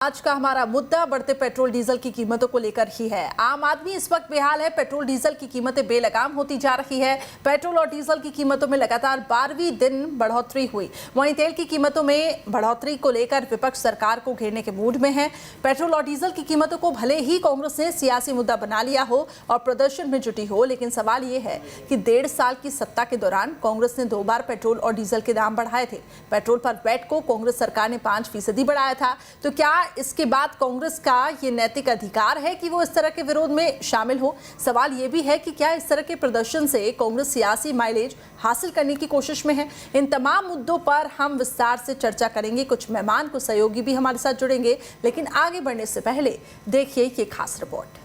आज का हमारा मुद्दा बढ़ते पेट्रोल डीजल की कीमतों को लेकर ही है। आम आदमी इस वक्त बेहाल है। पेट्रोल डीजल की कीमतें बेलगाम होती जा रही है। पेट्रोल और डीजल की कीमतों में लगातार 12वीं दिन बढ़ोतरी हुई। वहीं तेल की कीमतों में बढ़ोतरी को लेकर विपक्ष सरकार को घेरने के मूड में है। पेट्रोल और डीजल की कीमतों को भले ही कांग्रेस ने सियासी मुद्दा बना लिया हो और प्रदर्शन में जुटी हो, लेकिन सवाल ये है कि 1.5 साल की सत्ता के दौरान कांग्रेस ने 2 बार पेट्रोल और डीजल के दाम बढ़ाए थे। पेट्रोल पर वैट को कांग्रेस सरकार ने 5% बढ़ाया था। तो क्या इसके बाद कांग्रेस का ये नैतिक अधिकार है कि वो इस तरह के विरोध में शामिल हो? सवाल ये भी है कि क्या इस तरह के प्रदर्शन से कांग्रेस सियासी माइलेज हासिल करने की कोशिश में है? इन तमाम मुद्दों पर हम विस्तार से चर्चा करेंगे। कुछ मेहमान को सहयोगी भी हमारे साथ जुड़ेंगे, लेकिन आगे बढ़ने से पहले देखिए ये खास रिपोर्ट।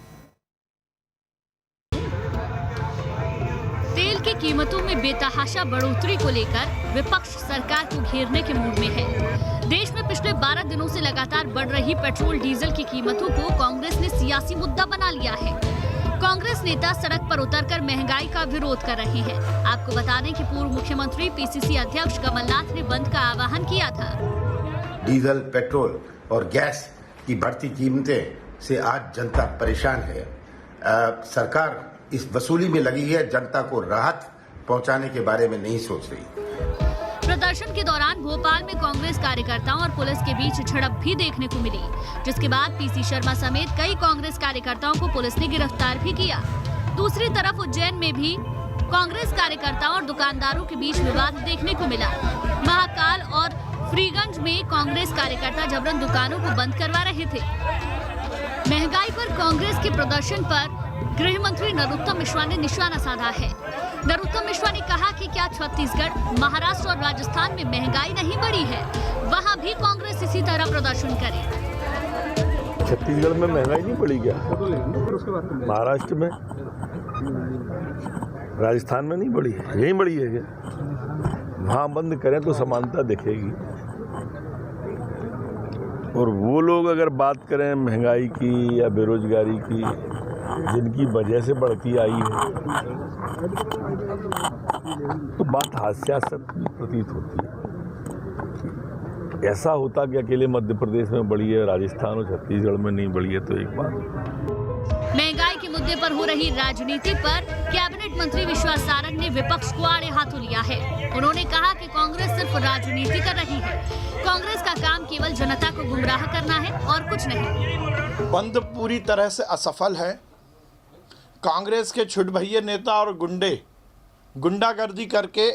तेल की कीमतों में बेतहाशा बढ़ोतरी को लेकर विपक्ष सरकार को घेरने के मूड में है। देश में पिछले 12 दिनों से लगातार बढ़ रही पेट्रोल डीजल की कीमतों को कांग्रेस ने सियासी मुद्दा बना लिया है। कांग्रेस नेता सड़क पर उतरकर महंगाई का विरोध कर रहे हैं। आपको बता दें कि पूर्व मुख्यमंत्री पीसीसी अध्यक्ष कमलनाथ ने बंद का आह्वान किया था। डीजल, पेट्रोल और गैस की बढ़ती कीमतें से आज जनता परेशान है। सरकार इस वसूली में लगी है, जनता को राहत पहुंचाने के बारे में नहीं सोच रही। प्रदर्शन के दौरान भोपाल में कांग्रेस कार्यकर्ताओं और पुलिस के बीच झड़प भी देखने को मिली, जिसके बाद पीसी शर्मा समेत कई कांग्रेस कार्यकर्ताओं को पुलिस ने गिरफ्तार भी किया। दूसरी तरफ उज्जैन में भी कांग्रेस कार्यकर्ताओं और दुकानदारों के बीच विवाद देखने को मिला। महाकाल और फ्रीगंज में कांग्रेस कार्यकर्ता जबरन दुकानों को बंद करवा रहे थे। महंगाई पर कांग्रेस के प्रदर्शन पर गृह मंत्री नरोत्तम मिश्रा ने निशाना साधा है। नरोत्तम मिश्रा ने कहा कि क्या छत्तीसगढ़, महाराष्ट्र और राजस्थान में महंगाई नहीं बढ़ी है, वहां भी कांग्रेस इसी तरह प्रदर्शन करे। छत्तीसगढ़ में महंगाई नहीं बढ़ी क्या? महाराष्ट्र में, राजस्थान में नहीं बढ़ी है, यही बढ़ी है क्या? वहाँ बंद करें तो समानता दिखेगी। और वो लोग अगर बात करें महंगाई की या बेरोजगारी की, जिनकी वजह से बढ़ती आई है, तो बात हास्यास्पद प्रतीत होती है। ऐसा होता कि अकेले मध्य प्रदेश में बढ़ी है, राजस्थान और छत्तीसगढ़ में नहीं बढ़ी है, तो एक बात। महंगाई के मुद्दे पर हो रही राजनीति पर कैबिनेट मंत्री विश्वास सारंग ने विपक्ष को आड़े हाथों लिया है। उन्होंने कहा कि कांग्रेस सिर्फ राजनीति कर रही है। कांग्रेस का काम केवल जनता को गुमराह करना है और कुछ नहीं। बंद पूरी तरह से असफल है। कांग्रेस के छुटभैये नेता और गुंडागर्दी करके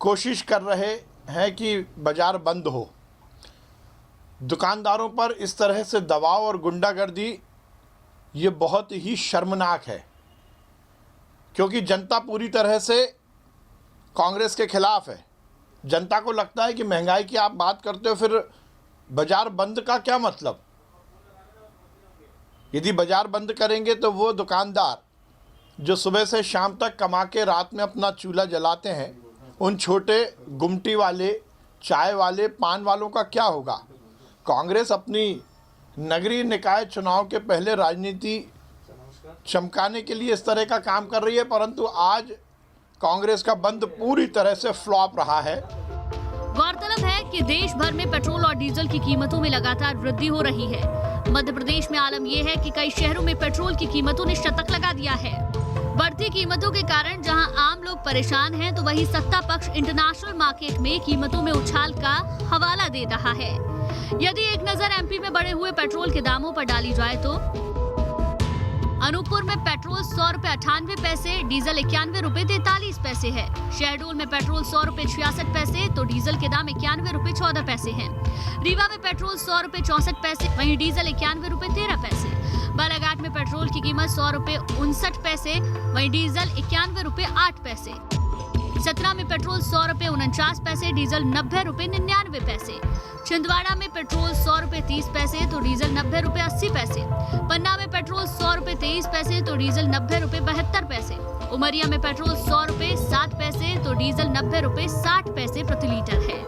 कोशिश कर रहे हैं कि बाजार बंद हो। दुकानदारों पर इस तरह से दबाव और गुंडागर्दी ये बहुत ही शर्मनाक है, क्योंकि जनता पूरी तरह से कांग्रेस के खिलाफ है। जनता को लगता है कि महंगाई की आप बात करते हो, फिर बाजार बंद का क्या मतलब? यदि बाजार बंद करेंगे तो वो दुकानदार जो सुबह से शाम तक कमा के रात में अपना चूल्हा जलाते हैं, उन छोटे गुमटी वाले, चाय वाले, पान वालों का क्या होगा? कांग्रेस अपनी नगरीय निकाय चुनाव के पहले राजनीति चमकाने के लिए इस तरह का काम कर रही है, परंतु आज कांग्रेस का बंद पूरी तरह से फ्लॉप रहा है। गौरतलब है कि देश भर में पेट्रोल और डीजल की कीमतों में लगातार वृद्धि हो रही है। मध्य प्रदेश में आलम यह है कि कई शहरों में पेट्रोल की कीमतों ने शतक लगा दिया है। बढ़ती कीमतों के कारण जहां आम लोग परेशान हैं, तो वहीं सत्ता पक्ष इंटरनेशनल मार्केट में कीमतों में उछाल का हवाला दे रहा है। यदि एक नजर एमपी में बढ़े हुए पेट्रोल के दामों पर डाली जाए तो अनूपपुर में पेट्रोल 100 रुपए 98 पैसे, डीजल 91 रुपए 43 पैसे है। शहडोल में पेट्रोल 100 रुपए 66 पैसे, तो डीजल के दाम 91 रुपए 14 पैसे हैं। रीवा में पेट्रोल 100 रुपए 64 पैसे, वहीं डीजल 91 रुपए 13 पैसे। बालाघाट में पेट्रोल की कीमत 100 रुपए 59 पैसे, वहीं डीजल 91 रुपए 8 पैसे। सतना में पेट्रोल 100 रुपए 49 पैसे, डीजल 90 रुपए 99 पैसे। छिंदवाड़ा में पेट्रोल 100 रुपए 30 पैसे, तो डीजल 90 रुपए 80 पैसे। पन्ना में पेट्रोल 100 रुपए 23 पैसे, तो डीजल 90 रुपए 72 पैसे। उमरिया में पेट्रोल 100 रुपए 7 पैसे, तो डीजल 90 रुपए 60 पैसे प्रति लीटर है।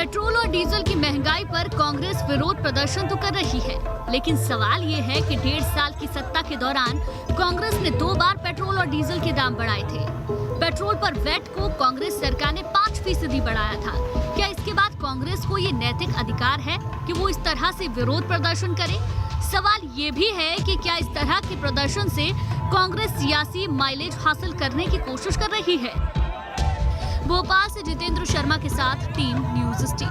पेट्रोल और डीजल की महंगाई पर कांग्रेस विरोध प्रदर्शन तो कर रही है, लेकिन सवाल ये है कि 1.5 साल की सत्ता के दौरान कांग्रेस ने 2 बार पेट्रोल और डीजल के दाम बढ़ाए थे। पेट्रोल पर वैट को कांग्रेस सरकार ने 5% बढ़ाया था। क्या इसके बाद कांग्रेस को ये नैतिक अधिकार है कि वो इस तरह से विरोध प्रदर्शन करे? सवाल ये भी है कि क्या इस तरह के प्रदर्शन से कांग्रेस सियासी माइलेज हासिल करने की कोशिश कर रही है? भोपाल से जितेंद्र शर्मा के साथ टीम न्यूज़ स्टीम।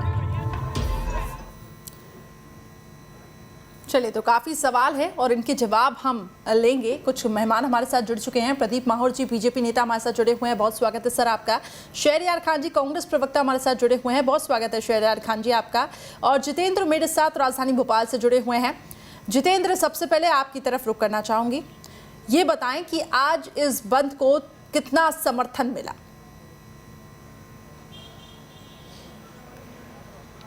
चलिए, तो काफी सवाल है और इनके जवाब हम लेंगे। कुछ मेहमान हमारे साथ जुड़ चुके हैं। प्रदीप माहौर जी, बीजेपी नेता, हमारे साथ जुड़े हुए हैं। बहुत स्वागत है सर आपका। शहरयार खान जी, कांग्रेस प्रवक्ता, हमारे साथ जुड़े हुए हैं। बहुत स्वागत है शहरयार खान जी आपका। और जितेंद्र मेरे साथ राजधानी भोपाल से जुड़े हुए हैं। जितेंद्र, सबसे पहले आपकी तरफ रुख करना चाहूंगी। ये बताएं कि आज इस बंद को कितना समर्थन मिला?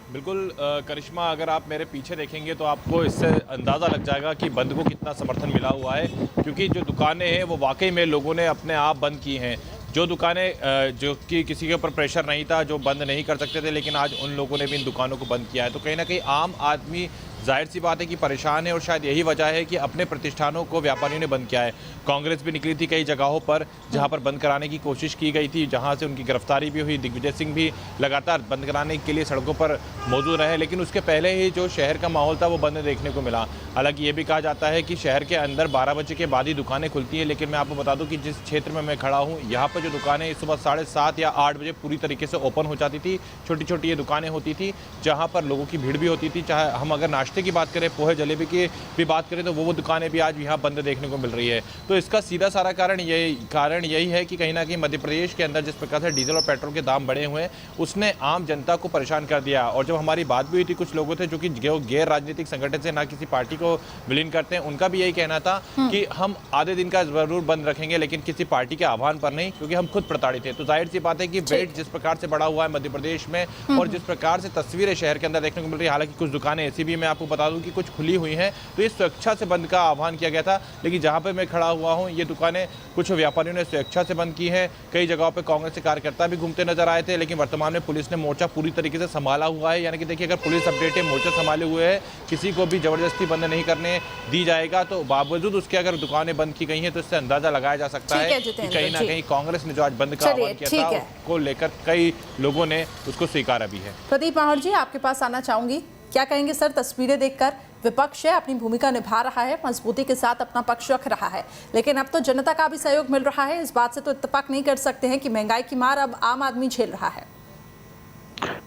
बिल्कुल करिश्मा, अगर आप मेरे पीछे देखेंगे तो आपको इससे अंदाज़ा लग जाएगा कि बंद को कितना समर्थन मिला हुआ है, क्योंकि जो दुकानें हैं वो वाकई में लोगों ने अपने आप बंद की हैं। जो दुकानें जो कि किसी के ऊपर प्रेशर नहीं था, जो बंद नहीं कर सकते थे, लेकिन आज उन लोगों ने भी इन दुकानों को बंद किया है। तो कहीं ना कहीं आम आदमी जाहिर सी बात है कि परेशान है, और शायद यही वजह है कि अपने प्रतिष्ठानों को व्यापारियों ने बंद किया है। कांग्रेस भी निकली थी कई जगहों पर जहां पर बंद कराने की कोशिश की गई थी, जहां से उनकी गिरफ्तारी भी हुई। दिग्विजय सिंह भी लगातार बंद कराने के लिए सड़कों पर मौजूद रहे, लेकिन उसके पहले ही जो शहर का माहौल था वो बंद देखने को मिला। हालांकि ये भी कहा जाता है कि शहर के अंदर 12 बजे के बाद ही दुकानें खुलती हैं, लेकिन मैं आपको बता दूं कि जिस क्षेत्र में मैं खड़ा हूँ यहाँ पर जो दुकानें सुबह 7:30 या 8 बजे पूरी तरीके से ओपन हो जाती थी। छोटी छोटी ये दुकानें होती थी जहाँ पर लोगों की भीड़ भी होती थी। चाहे हम अगर नाश्ते की बात करें, पोहे जलेबी की भी बात करें, तो वो दुकानें भी आज यहाँ बंद देखने को मिल रही है। तो इसका सीधा सारा कारण यही है कि कहीं ना कहीं मध्य प्रदेश के अंदर जिस प्रकार से डीजल और पेट्रोल के दाम बढ़े हुए हैं, उसने आम जनता को परेशान कर दिया। और जब हमारी बात भी हुई थी कुछ लोगों थे जो कि गैर राजनीतिक संगठन से ना किसी पार्टी को विलीन करते हैं, उनका भी यही कहना था कि हम आधे दिन का जरूर बंद रखेंगे, लेकिन किसी पार्टी के आह्वान पर नहीं, क्योंकि हम खुद प्रताड़ित थे। तो जाहिर सी बात है कि वेट जिस प्रकार से बढ़ा हुआ है मध्य प्रदेश में और जिस प्रकार से तस्वीरें शहर के अंदर देखने को मिल रही है, हालांकि कुछ दुकानें ऐसी भी मैं आपको बता दूं कि कुछ खुली हुई हैं, तो ये स्वेच्छा से बंद का आह्वान किया गया था। लेकिन जहां पे मैं खड़ा हुआ हूं, ये दुकानें कुछ व्यापारियों ने स्वेच्छा से बंद की हैं। कई जगहों पे कांग्रेस के कार्यकर्ता भी घूमते नजर आए थे, लेकिन वर्तमान में पुलिस ने मोर्चा पूरी तरीके से संभाला हुआ है। यानी कि देखिए, अगर पुलिस अपडेट है, मोर्चा संभाले हुए है, किसी को भी जबरदस्ती बंद नहीं करने दी जाएगा। तो बावजूद उसके अगर दुकानें बंद की गई हैं, तो इससे अंदाजा लगाया जा सकता है कि कहीं ना कहीं कांग्रेस ने जो आज बंद का आह्वान किया था उसको लेकर कई लोगों ने उसको स्वीकारा भी है। प्रदीप माहौर जी, आपके पास आना चाहूंगी। क्या कहेंगे सर, तस्वीरें देखकर? विपक्ष है, अपनी भूमिका निभा रहा है, मजबूती के साथ अपना पक्ष रख रहा है, लेकिन अब तो जनता का भी सहयोग मिल रहा है। इस बात से तो इत्तेफाक नहीं कर सकते हैं कि महंगाई की मार अब आम आदमी झेल रहा है।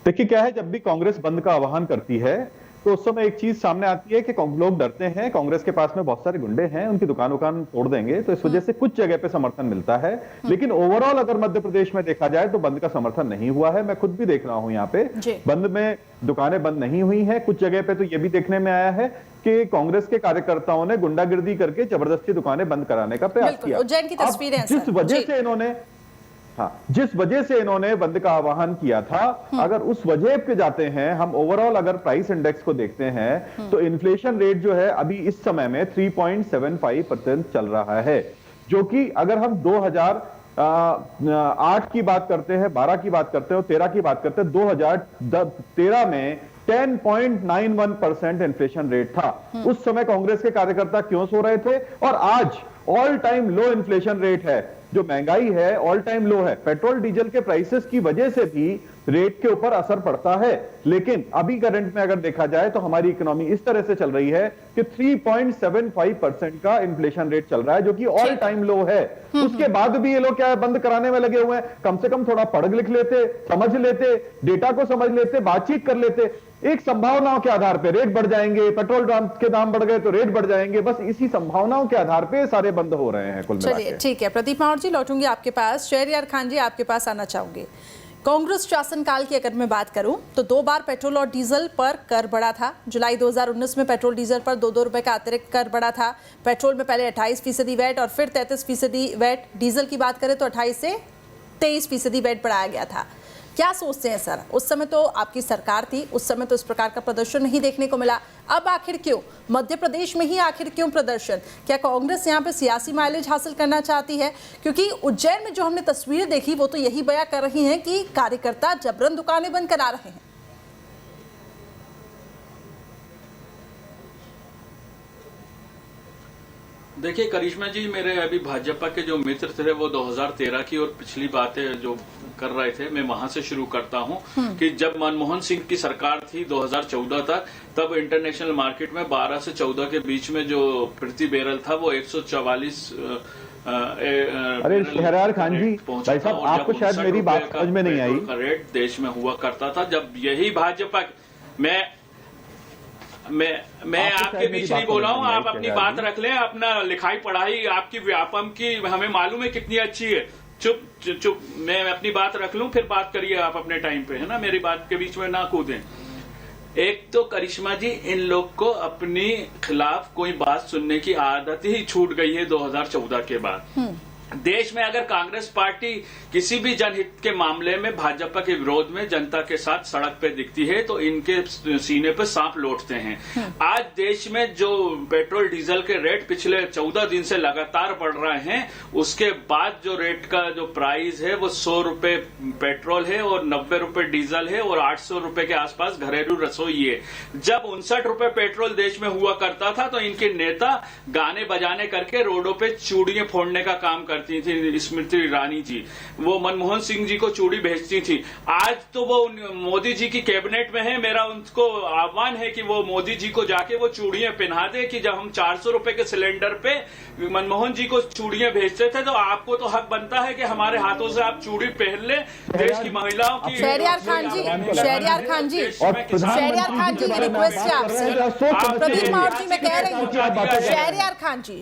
देखिए क्या है, जब भी कांग्रेस बंद का आह्वान करती है तो उस समय एक चीज सामने आती है कि लोग डरते हैं, कांग्रेस के पास में बहुत सारे गुंडे हैं, उनकी दुकान तोड़ देंगे, तो इस वजह से कुछ जगह पे समर्थन मिलता है। लेकिन ओवरऑल अगर मध्य प्रदेश में देखा जाए तो बंद का समर्थन नहीं हुआ है। मैं खुद भी देख रहा हूं यहाँ पे बंद में दुकानें बंद नहीं हुई हैं। कुछ जगह पे तो ये भी देखने में आया है कि कांग्रेस के कार्यकर्ताओं ने गुंडागिर्दी करके जबरदस्ती दुकानें बंद कराने का प्रयास किया। उज्जैन की तस्वीरें जिस वजह से इन्होंने बंद का आह्वान किया था, अगर उस वजह पे जाते हैं, हम ओवरऑल अगर प्राइस इंडेक्स को देखते हैं तो इन्फ्लेशन रेट जो है अभी इस समय में 3.75% चल रहा है, जो कि अगर हम 2008 की बात करते हैं, 12 की बात करते हैं और 13 की बात करते हैं, 2013 में 10.91% इन्फ्लेशन रेट था। उस समय कांग्रेस के कार्यकर्ता क्यों सो रहे थे? और आज ऑल टाइम लो इन्फ्लेशन रेट है, जो महंगाई है ऑल टाइम लो है। पेट्रोल डीजल के प्राइसेस की वजह से भी रेट के ऊपर असर पड़ता है, लेकिन अभी करंट में अगर देखा जाए तो हमारी इकोनॉमी इस तरह से चल रही है कि 3.75% का इन्फ्लेशन रेट चल रहा है, जो कि ऑल टाइम लो है। उसके बाद भी ये लोग क्या बंद कराने में लगे हुए हैं? कम से कम थोड़ा पढ़ लिख लेते, समझ लेते, डेटा को समझ लेते, बातचीत कर लेते। एक संभावनाओं के आधार पे रेट बढ़ जाएंगे, पेट्रोल के दाम बढ़ गए तो रेट बढ़ जाएंगे, बस इसी संभावनाओं के आधार पे सारे बंद हो रहे हैं कुल मिलाकर। चलिए ठीक है, प्रदीप माहौर जी लौटूंगी आपके पास। शहरयार खान जी, आपके पास आना चाहूंगी। कांग्रेस शासनकाल की अगर मैं बात करूं तो 2 बार पेट्रोल और डीजल पर कर बढ़ा था। जुलाई 2019 में पेट्रोल डीजल पर 2-2 रुपए का अतिरिक्त कर बढ़ा था। पेट्रोल में पहले 28% वैट और फिर 33% वैट। डीजल की बात करें तो 28 से 23% वैट बढ़ाया गया था। क्या सोचते हैं सर, उस समय तो आपकी सरकार थी, उस समय तो इस प्रकार का प्रदर्शन नहीं देखने को मिला, अब आखिर क्यों? मध्य प्रदेश में ही आखिर क्यों प्रदर्शन? क्या कांग्रेस यहाँ पे सियासी माइलेज हासिल करना चाहती है? क्योंकि उज्जैन में जो हमने तस्वीरें देखी वो तो यही बयां कर रही हैं कि कार्यकर्ता जबरन दुकानें बंद करा रहे हैं। देखिए करिश्मा जी, मेरे अभी भाजपा के जो मित्र थे वो 2013 की और पिछली बातें जो कर रहे थे, मैं वहां से शुरू करता हूं कि जब मनमोहन सिंह की सरकार थी 2014 तक, तब इंटरनेशनल मार्केट में 12 से 14 के बीच में जो प्रति बैरल था वो 144 अरे शहरयार खान जी, भाई साहब आपको शायद मेरी बात समझ में नहीं आई। का रेट देश में हुआ करता था जब यही भाजपा मैं आपके बीच नहीं बोला हूं, आप अपनी बात रख लें। अपना लिखाई पढ़ाई आपकी व्यापम की हमें मालूम है कितनी अच्छी है। चुप मैं अपनी बात रख लूं, फिर बात करिए आप अपने टाइम पे, है ना, मेरी बात के बीच में ना कूदें। एक तो करिश्मा जी, इन लोग को अपनी खिलाफ कोई बात सुनने की आदत ही छूट गई है 2014 के बाद। देश में अगर कांग्रेस पार्टी किसी भी जनहित के मामले में भाजपा के विरोध में जनता के साथ सड़क पे दिखती है तो इनके सीने पे सांप लौटते हैं। आज देश में जो पेट्रोल डीजल के रेट पिछले 14 दिन से लगातार बढ़ रहे हैं, उसके बाद जो रेट का जो प्राइस है वो 100 रुपए पेट्रोल है और 90 रुपए डीजल है और 800 रुपए के आसपास घरेलू रसोई है। जब 59 रुपए पेट्रोल देश में हुआ करता था तो इनके नेता गाने बजाने करके रोडों पे चूड़ियां फोड़ने का काम करती थी। स्मृति ईरानी जी वो मनमोहन सिंह जी को चूड़ी भेजती थी। आज तो वो मोदी जी की कैबिनेट में है। मेरा उनको आह्वान है कि वो मोदी जी को जाके वो चूड़ियां पहना दे कि जब हम 400 रुपए के सिलेंडर पे मनमोहन जी को चूड़ियां भेजते थे तो आपको तो हक बनता है कि हमारे हाथों से आप चूड़ी पहन ले। देश की महिलाओं की शहरयार खान जी ये रिक्वेस्ट है आपसे। प्रदीप मावर जी मैं कह रही हूँ, शहरयार खान जी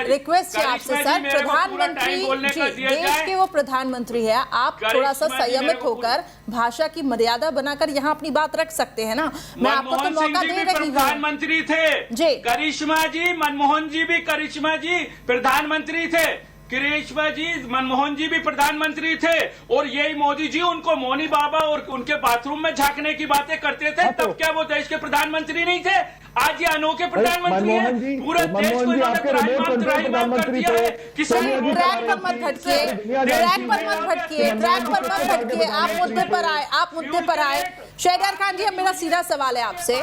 रिक्वेस्ट है आपसे सर, प्रधानमंत्री जी देश के वो प्रधानमंत्री है, आप थोड़ा सा संयमित होकर भाषा की मर्यादा बनाकर यहाँ अपनी बात रख सकते हैं ना। मैं आपको तो मौका दे रही हूँ। प्रधानमंत्री थे जी करिश्मा जी, मनमोहन जी भी करिश्मा जी प्रधानमंत्री थे। करिश्मा जी, मनमोहन जी भी प्रधानमंत्री थे और यही मोदी जी उनको मोनी बाबा और उनके बाथरूम में झांकने की बातें करते थे। तब क्या वो देश के प्रधानमंत्री नहीं थे? आज ये अनोखे प्रधानमंत्री हैं। पूरे देश को इन्होंने त्राहिमाम कर दिया है। ट्रैक पर मत भटकिए, आप मुद्दे पर आए। शहरयार खान जी, अब मेरा सीधा सवाल है आपसे।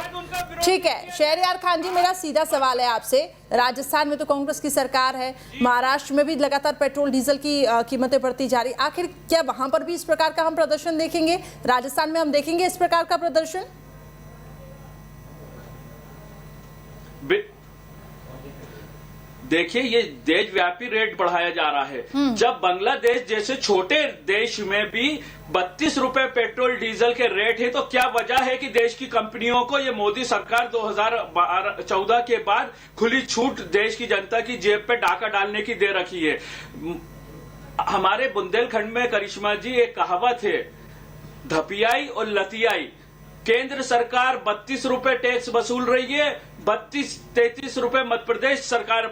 ठीक है शहरयार खान जी, मेरा सीधा सवाल है आपसे। राजस्थान में तो कांग्रेस की सरकार है, महाराष्ट्र में भी लगातार पेट्रोल डीजल की कीमतें बढ़ती जा रही, आखिर क्या वहां पर भी इस प्रकार का हम प्रदर्शन देखेंगे? राजस्थान में हम देखेंगे इस प्रकार का प्रदर्शन? देखिए, ये देशव्यापी रेट बढ़ाया जा रहा है। जब बांग्लादेश जैसे छोटे देश में भी 32 रुपए पेट्रोल डीजल के रेट है तो क्या वजह है कि देश की कंपनियों को ये मोदी सरकार 2014 के बाद खुली छूट देश की जनता की जेब पे डाका डालने की दे रखी है। हमारे बुंदेलखंड में करिश्मा जी एक कहावत है, धपियाई और लतियाई। केंद्र सरकार 32 रुपए टैक्स वसूल रही है, 32-33 रुपए मध्य प्रदेश सरकार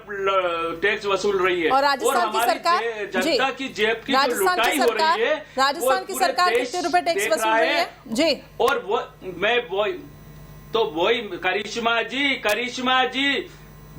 टैक्स वसूल रही है और राजस्थान की सरकार जनता की जेब की जो लुटाई हो रही है, राजस्थान की सरकार कितने रुपए टैक्स वसूल रही है जी? और वही करिश्मा जी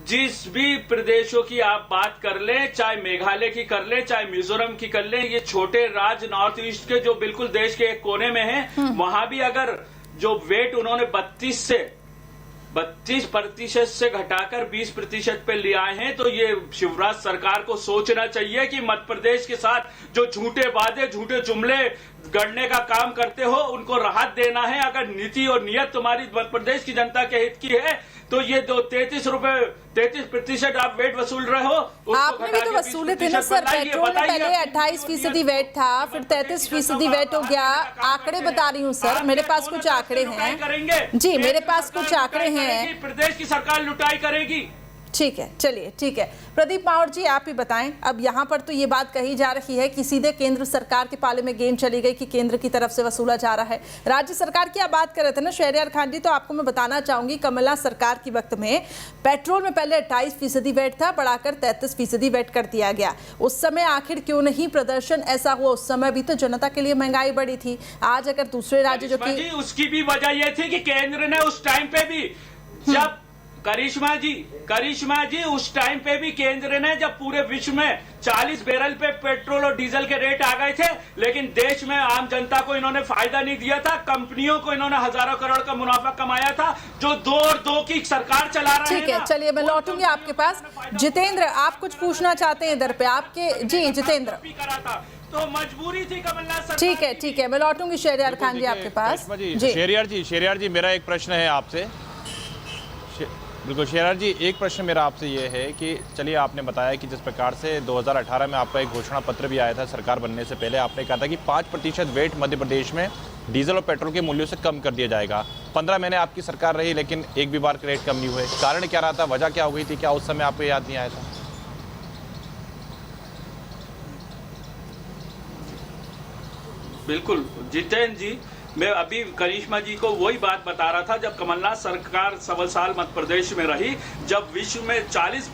जिस भी प्रदेशों की आप बात कर लें, चाहे मेघालय की कर लें, चाहे मिजोरम की कर लें, ये छोटे राज्य नॉर्थ ईस्ट के जो बिल्कुल देश के एक कोने में हैं, वहां भी अगर जो वेट उन्होंने 32% से घटाकर 20% पे ले आए हैं तो ये शिवराज सरकार को सोचना चाहिए कि मध्य प्रदेश के साथ जो झूठे वादे, झूठे जुमले गढ़ने का काम करते हो, उनको राहत देना है। अगर नीति और नियत तुम्हारी मध्य प्रदेश की जनता के हित की है तो ये 33% आप वेट वसूल रहे हो। आपने भी तो वसूले थे ना सर। पेट्रोल में पहले 28% वेट था, फिर 33% वेट हो गया। आंकड़े बता रही हूँ सर, मेरे पास कुछ आंकड़े हैं जी, मेरे पास कुछ आंकड़े हैं। प्रदेश की सरकार लुटाई करेगी। ठीक है, चलिए ठीक है। प्रदीप मावर जी आप ही बताएं, अब यहाँ पर तो ये बात कही जा रही है कि सीधे केंद्र सरकार के पाले में गेंद चली गई कि केंद्र की तरफ से वसूला जा रहा है। राज्य सरकार की आप बात कर रहे थे ना शहरयार खान जी, तो आपको मैं बताना चाहूंगी कमलनाथ सरकार के वक्त में पेट्रोल में पहले 28% वेट था, बढ़ाकर 33% वेट कर दिया गया। उस समय आखिर क्यों नहीं प्रदर्शन ऐसा हुआ? उस समय भी तो जनता के लिए महंगाई बढ़ी थी। आज अगर दूसरे राज्य जो कि उसकी भी वजह यह थी कि केंद्र ने उस टाइम पे भी जब करिश्मा जी उस टाइम पे भी केंद्र ने जब पूरे विश्व में 40 बैरल पे पेट्रोल और डीजल के रेट आ गए थे, लेकिन देश में आम जनता को इन्होंने फायदा नहीं दिया था। कंपनियों को इन्होंने हजारों करोड़ का मुनाफा कमाया था, जो 2 और 2 की सरकार चला रहे हैं। ठीक है, चलिए मैं लौटूंगी आपके पास। जितेंद्र, आप कुछ पूछना चाहते हैं इधर पे आपके? जी जितेंद्र। तो मजबूरी थी कमलनाथ। ठीक है, मैं लौटूंगी शहरयार खान जी आपके पास। शहरयार जी मेरा एक प्रश्न है आपसे। बिल्कुल शहरयार जी, एक प्रश्न मेरा आपसे ये है कि चलिए आपने बताया कि जिस प्रकार से 2018 में आपका एक घोषणा पत्र भी आया था सरकार बनने से पहले, आपने कहा था कि 5% वेट मध्य प्रदेश में डीजल और पेट्रोल के मूल्यों से कम कर दिया जाएगा। 15 महीने आपकी सरकार रही, लेकिन एक भी बार रेट कम नहीं हुए। कारण क्या रहा था, वजह क्या हो गई थी? क्या उस समय आपको याद नहीं आया था? बिल्कुल जितेंद्र जी, मैं अभी करिश्मा जी को वही बात बता रहा था। जब कमलनाथ सरकार 1.25 साल मध्य प्रदेश में रही, जब विश्व में 39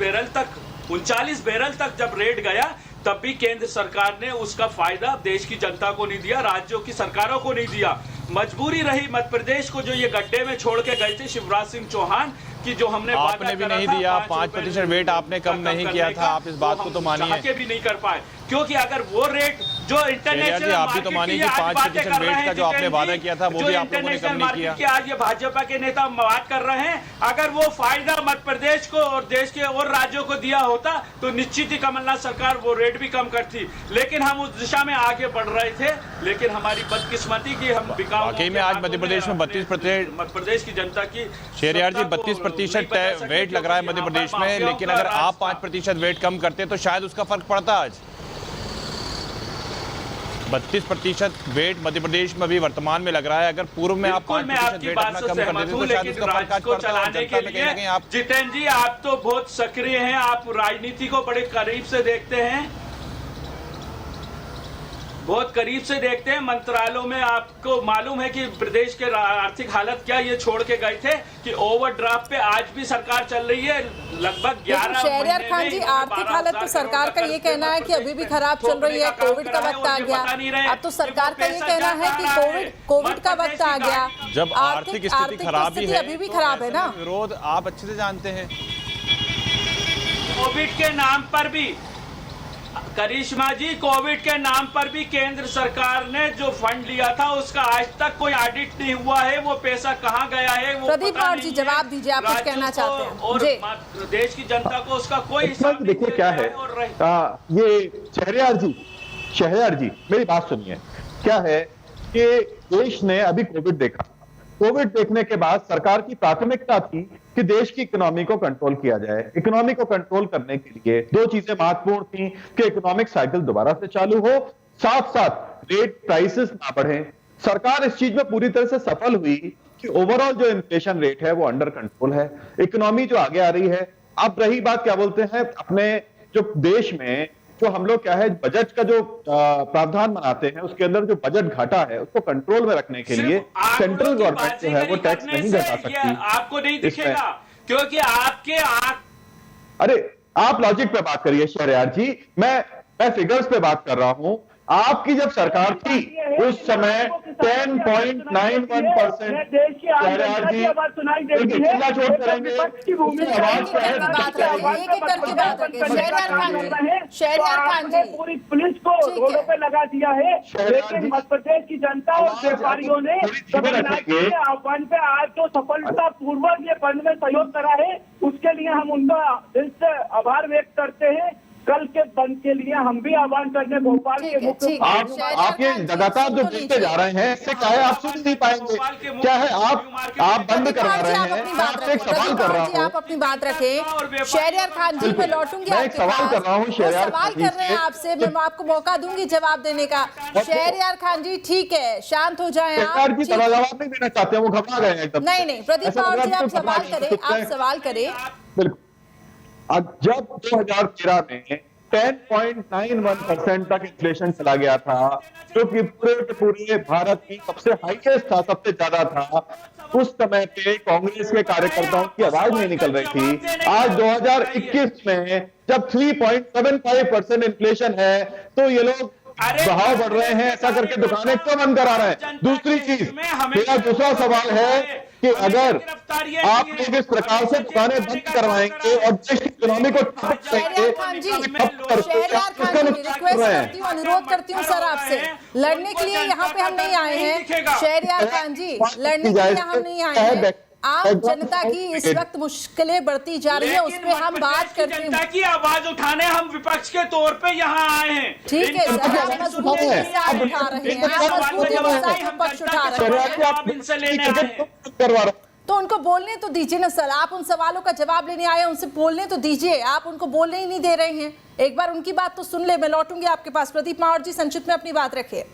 बैरल तक जब रेट गया, तब भी केंद्र सरकार ने उसका फायदा देश की जनता को नहीं दिया, राज्यों की सरकारों को नहीं दिया। मजबूरी रही मध्य प्रदेश को, जो ये गड्ढे में छोड़ के गए थे शिवराज सिंह चौहान की, जो हमने आपने भी नहीं दिया। 5% वेट आपने कम नहीं किया था, आप इस बात को तो मानिए। के भी नहीं कर पाए, क्योंकि अगर वो रेट जो इंटरनेशनल आप भी तो मानिए कि 5% वेट का जो आपने वादा किया था, वो भी आप लोगों ने कम नहीं किया। आज ये भाजपा के नेता बात कर रहे हैं, अगर वो फायदा मध्य प्रदेश को और देश के और राज्यों को दिया होता तो निश्चित ही कमलनाथ सरकार वो रेट भी कम करती। लेकिन हम उस दिशा में आगे बढ़ रहे थे, लेकिन हमारी बदकिस्मती की हम वाकई में आज मध्य प्रदेश में 32% मध्य प्रदेश की जनता की। शहरयार जी 32% वेट लग रहा है मध्य प्रदेश में, लेकिन अगर आप 5% वेट कम करते तो शायद उसका फर्क पड़ता। आज 32% वेट मध्य प्रदेश में अभी वर्तमान में लग रहा है। अगर पूर्व में आप 5% वेट अपना कम कर देते तो शायद उसका फर्क आज पड़ता। चलाने के लिए आप जितेंद्र जी, आप तो बहुत सक्रिय हैं, आप राजनीति को बड़े करीब से देखते हैं, बहुत करीब से देखते हैं। मंत्रालयों में आपको मालूम है कि प्रदेश के आर्थिक हालत क्या ये छोड़ के गए थे कि ओवरड्राफ्ट पे आज भी सरकार चल रही है। लगभग 11 शहरयार खान जी, आर्थिक हालत तो सरकार का ये कहना है कि अभी भी खराब चल रही है। कोविड का वक्त आ गया, अब तो सरकार का ये कहना है कि कोविड का वक्त आ गया। जब आर्थिक स्थिति खराब ही है, अभी भी खराब है ना। विरोध आप अच्छे से जानते हैं। कोविड के नाम पर भी करिश्मा जी, कोविड के नाम पर भी केंद्र सरकार ने जो फंड लिया था उसका आज तक कोई ऑडिट नहीं हुआ है। वो पैसा कहाँ गया है वो प्रदीप राव जी जवाब दीजिए, आप कुछ कहना चाहते हैं? और देश की जनता को उसका कोई हिसाब देखिए क्या है। ये शहरयार जी मेरी बात सुनिए। क्या है कि देश ने अभी कोविड देखा, कोविड देखने के बाद सरकार की प्राथमिकता थी कि देश की इकोनॉमी को कंट्रोल किया जाए। इकोनॉमी को कंट्रोल करने के लिए 2 चीजें महत्वपूर्ण थी कि इकोनॉमिक साइकिल दोबारा से चालू हो, साथ साथ रेट प्राइसेस ना बढ़े। सरकार इस चीज में पूरी तरह से सफल हुई कि ओवरऑल जो इन्फ्लेशन रेट है वो अंडर कंट्रोल है, इकोनॉमी जो आगे आ रही है। अब रही बात क्या बोलते हैं, अपने जो देश में जो हम लोग क्या है बजट का जो प्रावधान बनाते हैं उसके अंदर जो बजट घाटा है उसको कंट्रोल में रखने के लिए सेंट्रल गवर्नमेंट जो है वो टैक्स नहीं घटा सकती। आपको नहीं दिखेगा क्योंकि अरे आप लॉजिक पे बात करिए शहरयार जी, मैं फिगर्स पे बात कर रहा हूं। आपकी जब सरकार थी उस समय 10.91%। शहरयार जी चिल्ला चोट करेंगे, शहरयार खान जी पूरी पुलिस को रोडों पे लगा दिया है, लेकिन मध्य प्रदेश की जनता और व्यापारियों ने आह्वान पे आज जो सफलता पूर्वक ये बंद में सहयोग करा है उसके लिए हम उनका दिल से आभार व्यक्त करते हैं। कल के बंद के लिए हम भी आह्वान करने भोपाल के मुख्य आप ये लगातार जो बोलते जा रहे हैं इससे क्या है, आप सुन नहीं पाएंगे। क्या है आप बंद करवा रहे हैं। आपसे एक सवाल कर रहा हूँ, आप अपनी बात रखें। शहरयार खान जी पे लौटूंगी, मैं एक सवाल कर रहा हूँ। शहरयार सवाल कर रहे हैं आपसे, मैं आपको मौका दूंगी जवाब देने का। शहरयार खान जी ठीक है, शांत हो जाए आप। जवाब नहीं देना चाहते हैं, वो घबरा गए हैं एकदम। नहीं प्रदीप राव जी आप सवाल करें, आप सवाल करें। बिल्कुल। जब 2013 में 10.91% तक इन्फ्लेशन चला गया था, जो कि पूरे भारत की सबसे हाईएस्ट था, सबसे ज्यादा था, उस समय पे कांग्रेस के कार्यकर्ताओं की आवाज नहीं निकल रही थी। आज 2021 में जब 3.75% इन्फ्लेशन है तो ये लोग भाव बढ़ रहे हैं, ऐसा करके दुकानें क्यों बंद करा रहे हैं? दूसरी चीज, मेरा दूसरा सवाल है कि अगर आप लोग इस प्रकार से दुकानें बंद करवाएंगे और देश की इकोनॉमी को शहरयार खान जी, रिक्वेस्ट करती हूँ, अनुरोध करती हूँ सर आपसे, लड़ने के लिए यहाँ पे हम नहीं आए हैं। शहरयार खान जी, लड़ने के लिए हम नहीं आए हैं। आम जनता की इस वक्त मुश्किलें बढ़ती जा रही है, उस पर हम बात करते हैं। जनता की आवाज उठाने हम विपक्ष के तौर पे यहाँ आए हैं। ठीक है सर, आप मजबूती के साथ उठा रहे हैं, आप मजबूती के साथ विपक्ष उठा रहे हैं, आप इनसे लेने आए हैं। तो उनको बोलने तो दीजिए ना सर। आप उन सवालों का जवाब लेने आए, उनसे बोलने तो दीजिए, आप उनको बोलने ही नहीं दे रहे हैं। एक बार उनकी बात तो सुन ले, मैं लौटूंगी आपके पास। प्रदीप मावर जी, संक्षिप्त में अपनी बात रखिए।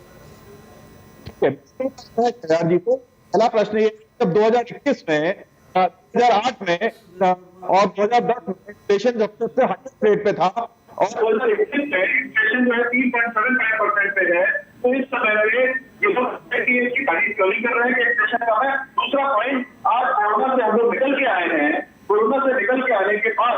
पहला प्रश्न ये, जब 2021 में 2008 में और 2010 में इन्फ्लेशन जब सबसे हाईएस्ट रेट पे था और 2021 में इन्फ्लेशन जो है 3.75% पे है, तो इस समय इसकी तारीफ क्यों नहीं कर रहे हैं कि इन्फ्लेशन कम है। दूसरा पॉइंट, आज कोरोना से हम लोग निकल के आए हैं, कोरोना से निकल के आने के बाद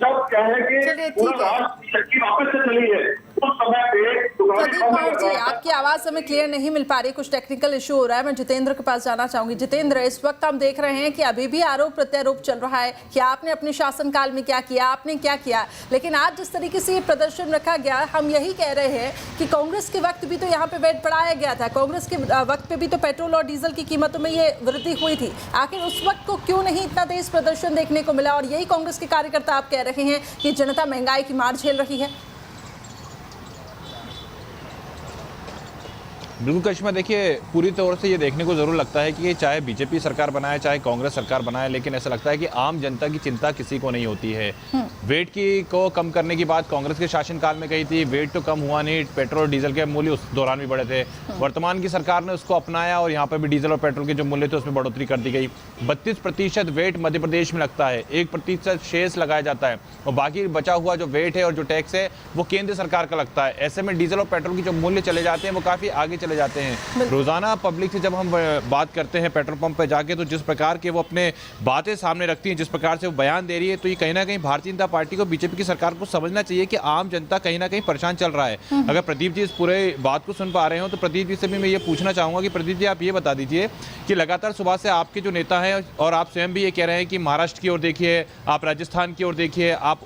जब क्या है कि पूरा राष्ट्र शक्ति वापस से चली है, उस समय पे प्रदीप मावर जी, आपकी आवाज हमें क्लियर नहीं मिल पा रही, कुछ टेक्निकल इशू हो रहा है। मैं जितेंद्र के पास जाना चाहूंगी। जितेंद्र, इस वक्त हम देख रहे हैं कि अभी भी आरोप प्रत्यारोप चल रहा है कि आपने अपने शासनकाल में क्या किया, आपने क्या किया, लेकिन आज जिस तरीके से ये प्रदर्शन रखा गया, हम यही कह रहे हैं कि कांग्रेस के वक्त भी तो यहाँ पे वेट बढ़ाया गया था, कांग्रेस के वक्त पे भी तो पेट्रोल और डीजल की कीमतों में ये वृद्धि हुई थी। आखिर उस वक्त को क्यों नहीं इतना तेज प्रदर्शन देखने को मिला? और यही कांग्रेस के कार्यकर्ता आप कह रहे हैं कि जनता महंगाई की मार झेल रही है। बिल्कुल करिश्मा, देखिए पूरी तौर से ये देखने को ज़रूर लगता है कि चाहे बीजेपी सरकार बनाए चाहे कांग्रेस सरकार बनाए, लेकिन ऐसा लगता है कि आम जनता की चिंता किसी को नहीं होती है। वेट को कम करने की बात कांग्रेस के शासनकाल में कही थी, वेट तो कम हुआ नहीं, पेट्रोल डीजल के मूल्य उस दौरान भी बढ़े थे। वर्तमान की सरकार ने उसको अपनाया और यहाँ पर भी डीजल और पेट्रोल के जो मूल्य थे उसमें बढ़ोतरी कर दी गई। 32% वेट मध्य प्रदेश में लगता है, 1% शेष लगाया जाता है और बाकी बचा हुआ जो वेट है और जो टैक्स है वो केंद्र सरकार का लगता है। ऐसे में डीजल और पेट्रोल की जो मूल्य चले जाते हैं वो काफ़ी आगे चले जाते हैं। रोजाना पब्लिक से जब हम बात करते हैं पेट्रोल पंप पे जाके, तो जिस प्रकार के वो अपने बातें सामने रखती हैं, जिस प्रकार से वो बयान दे रही है, तो ये कहीं ना कहीं भारतीय जनता पार्टी को, बीजेपी की सरकार को समझना चाहिए कि आम जनता कहीं ना कहीं परेशान चल रहा है। अगर प्रदीप जी इस पूरे बात को सुन पा रहे हो तो प्रदीप जी से भी मैं ये पूछना चाहूंगा कि प्रदीप जी आप ये बता दीजिए कि लगातार सुबह से आपके जो नेता हैं और आप स्वयं भी ये कह रहे हैं कि महाराष्ट्र की ओर देखिए, आप राजस्थान की ओर देखिए, आप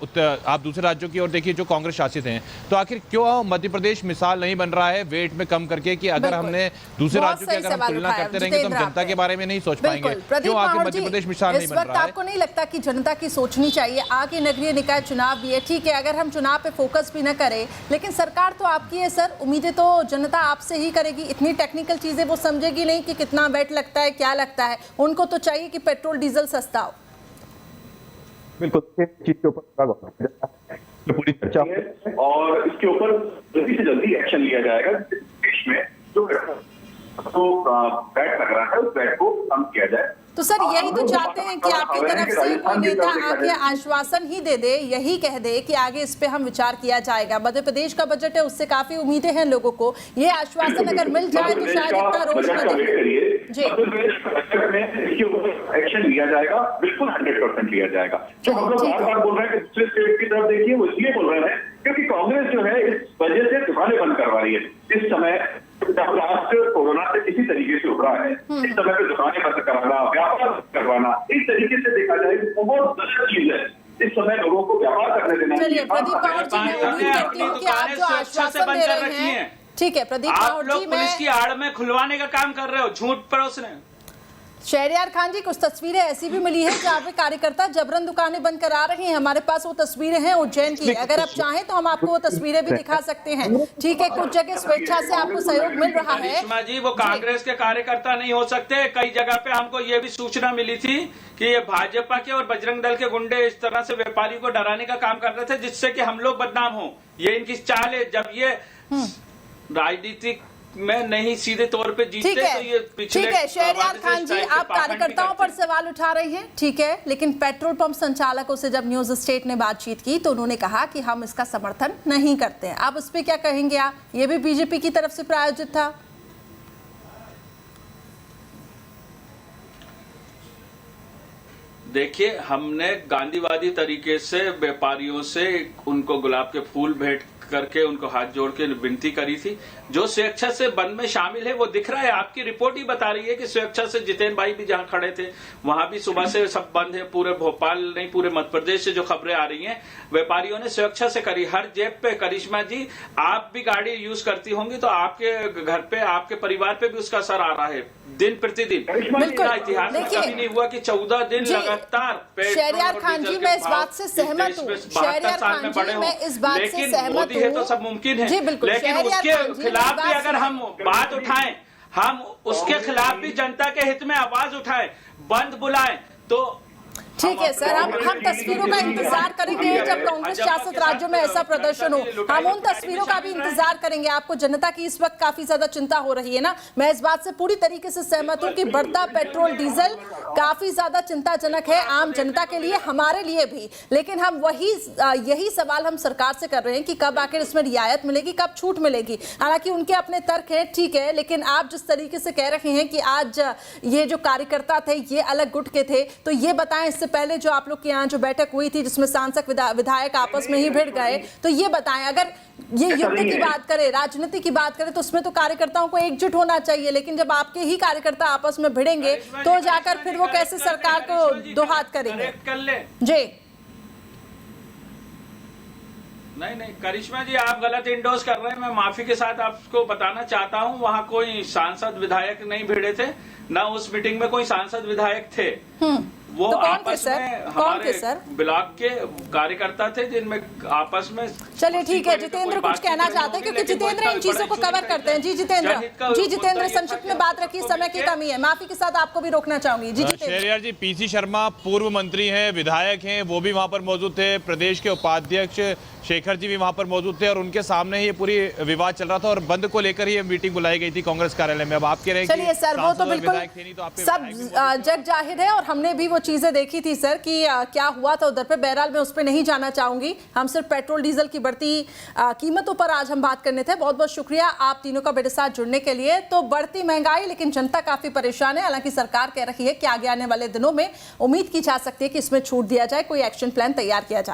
दूसरे राज्यों की ओर देखिए जो कांग्रेस शासित हैं, तो आखिर क्यों मध्य प्रदेश मिसाल नहीं बन रहा है वेट में कम करके कि अगर हमने दूसरे राज्यों की अगर हम तुलना करते रहेंगे तो हम जनता के बारे में नहीं सोच पाएंगे। क्यों आगे मध्य प्रदेश मिसाल नहीं बन रहा है? आपको नहीं लगता कि जनता की सोचनी चाहिए? आगे नगरीय निकाय चुनाव भी है, ठीक है, अगर हम चुनाव पे फोकस भी न करें, लेकिन सरकार तो आपकी है सर, उम्मीदें तो जनता आपसे ही करेगी। इतनी टेक्निकल चीजें वो समझेगी नहीं कि कितना वेट लगता है, क्या लगता है, उनको तो चाहिए कि पेट्रोल डीजल सस्ता हो। बिल्कुल, चीज के ऊपर पूरी चर्चा है और इसके ऊपर जल्दी से जल्दी एक्शन लिया जाएगा। देश में जो बैट लग रहा है उस बैट को कम किया जाए। तो सर यही तो चाहते हैं कि आपकी तरफ से कोई नेता आके आश्वासन ही दे दे, यही कह दे कि आगे इस पे हम विचार किया जाएगा। मध्य प्रदेश का बजट है, उससे काफी उम्मीदें हैं लोगों को, ये आश्वासन अगर मिल जाए तो शायद इतना रोष न दिखे। जी, इसके ऊपर एक्शन लिया जाएगा, बिल्कुल 100% लिया जाएगा। जो हम लोग बार-बार बोल रहे हैं कि दूसरे स्टेट की तरफ देखिए, वो इसलिए बोल रहे हैं क्योंकि कांग्रेस जो है इस वजह से दुकानें बंद करवा रही है। इस समय राष्ट्र कोरोना से किसी तरीके से उभरा है, इस समय पे दुकानें बंद करवाना, व्यापार करवाना, इस तरीके से देखा जाए तो बहुत गलत चीज है। इस समय लोगों को व्यापार करने देना। चलिए प्रदीप मावर जी, मैं उम्मीद करती हूँ कि आप जो आश्वासन दे रहे हैं, ठीक है प्रदीप मावर जी, मैं पुलिस की आड़ में खुलवाने का काम कर रहे हो, झूठ परोसने। शहरयार खान जी, कुछ तस्वीरें ऐसी भी मिली है जहाँ पे कार्यकर्ता जबरन दुकानें बंद करा रहे हैं। हमारे पास वो तस्वीरें हैं उज्जैन की, अगर आप चाहें तो हम आपको वो तस्वीरें भी दिखा सकते हैं। ठीक है, कुछ जगह स्वेच्छा से आपको सहयोग मिल रहा है। करिश्मा जी, वो कांग्रेस के कार्यकर्ता नहीं हो सकते। कई जगह पे हमको ये भी सूचना मिली थी कि ये भाजपा के और बजरंग दल के गुंडे इस तरह से व्यापारी को डराने का काम कर रहे थे जिससे कि हम लोग बदनाम हो। ये इनकी चाल है। जब ये राजनीतिक में नहीं सीधे तौर पे जीते तो ये पिछले। ठीक है शहरयार खान जी, आप कार्यकर्ताओं पर सवाल उठा रहे हैं, ठीक है, लेकिन पेट्रोल पंप संचालकों से जब न्यूज स्टेट ने बातचीत की तो उन्होंने कहा कि हम इसका समर्थन नहीं करते हैं। आप उस पर क्या कहेंगे? आप, ये भी बीजेपी की तरफ से प्रायोजित था। देखिए, हमने गांधीवादी तरीके से व्यापारियों से उनको गुलाब के फूल भेंट करके उनको हाथ जोड़ के विनती करी थी। जो स्वेच्छा से बंद में शामिल है वो दिख रहा है, आपकी रिपोर्ट ही बता रही है कि स्वेच्छा से जितेंद्र भाई भी जहां खड़े थे वहां भी सुबह से सब बंद है। पूरे भोपाल नहीं, पूरे मध्य प्रदेश से जो खबरें आ रही हैं, व्यापारियों ने स्वेच्छा से करी। हर जेब पे, करिश्मा जी आप भी गाड़ी यूज करती होंगी तो आपके घर पे, आपके परिवार पे भी उसका असर आ रहा है दिन प्रतिदिन। इतिहास में कभी नहीं हुआ कि 14 दिन लगातार। शहरयार खान जी, मैं इस बात से सहमत हूँ। शहरयार खान जी, मैं इस बात से सहमत हूँ। तो सब मुमकिन है, जी बिल्कुल। लेकिन उसके खिलाफ भी अगर हम बात उठाएं, हम उसके खिलाफ भी जनता के हित में आवाज उठाएं, बंद बुलाएं, तो ठीक है सर, हम तस्वीरों का इंतजार करेंगे जब कांग्रेस शासित राज्यों में ऐसा प्रदर्शन हो। हम उन तस्वीरों का भी इंतजार करेंगे। आपको जनता की इस वक्त काफी ज्यादा चिंता हो रही है ना, मैं इस बात से पूरी तरीके से सहमत हूं कि बढ़ता पेट्रोल डीजल काफी ज्यादा चिंताजनक है आम जनता के लिए, हमारे लिए भी। लेकिन हम यही सवाल हम सरकार से कर रहे हैं कि कब आखिर इसमें रियायत मिलेगी, कब छूट मिलेगी। हालांकि उनके अपने तर्क हैं, ठीक है, लेकिन आप जिस तरीके से कह रहे हैं कि आज ये जो कार्यकर्ता थे ये अलग गुट के थे, तो ये बताएं इससे पहले जो आप लोग के यहाँ जो बैठक हुई थी जिसमें सांसद विधायक आपस में ही भिड़ गए, तो ये बताएं, अगर ये युद्ध की बात करें, राजनीति की बात करें, तो उसमें तो कार्यकर्ताओं को एकजुट होना चाहिए। लेकिन जब आपके ही कार्यकर्ता आपस में भिड़ेंगे तो जाकर फिर वो कैसे सरकार को दो हाथ करेंगे? जी नहीं, करिश्मा जी आप गलत इंडोर्स कर रहे हैं। मैं माफी के साथ आपको बताना चाहता हूं, वहां कोई सांसद विधायक नहीं भिड़े थे, ना उस मीटिंग में कोई सांसद विधायक थे। वो तो आपस में हमारे ब्लॉक के कार्यकर्ता थे जिनमें आपस में। चलिए ठीक है, जितेंद्र कुछ कहना चाहते हैं क्योंकि जितेंद्र इन चीजों को कवर करते हैं। जी जितेंद्र संक्षिप्त में बात रखिए, समय की कमी है, माफी के साथ आपको भी रोकना चाहूंगी। जी शहरयार जी, पीसी शर्मा पूर्व मंत्री हैं, विधायक हैं, वो भी वहां पर मौजूद थे। प्रदेश के उपाध्यक्ष शेखर जी भी वहां पर मौजूद थे और उनके सामने ये पूरी विवाद चल रहा था और बंद को लेकर ही मीटिंग बुलाई गई थी कांग्रेस कार्यालय में। अब आप कह रहे हैं चलिए सर, वो तो बिल्कुल सब जग जाहिर है और हमने भी वो चीजें देखी थी सर कि क्या हुआ था उधर पे। बहरहाल मैं उस पर नहीं जाना चाहूंगी, हम सिर्फ पेट्रोल डीजल की बढ़ती कीमतों पर आज हम बात करने थे। बहुत बहुत शुक्रिया आप तीनों का मेरे साथ जुड़ने के लिए। तो बढ़ती महंगाई, लेकिन जनता काफी परेशान है। हालांकि सरकार कह रही है कि आगे आने वाले दिनों में उम्मीद की जा सकती है कि इसमें छूट दिया जाए, कोई एक्शन प्लान तैयार किया जाए।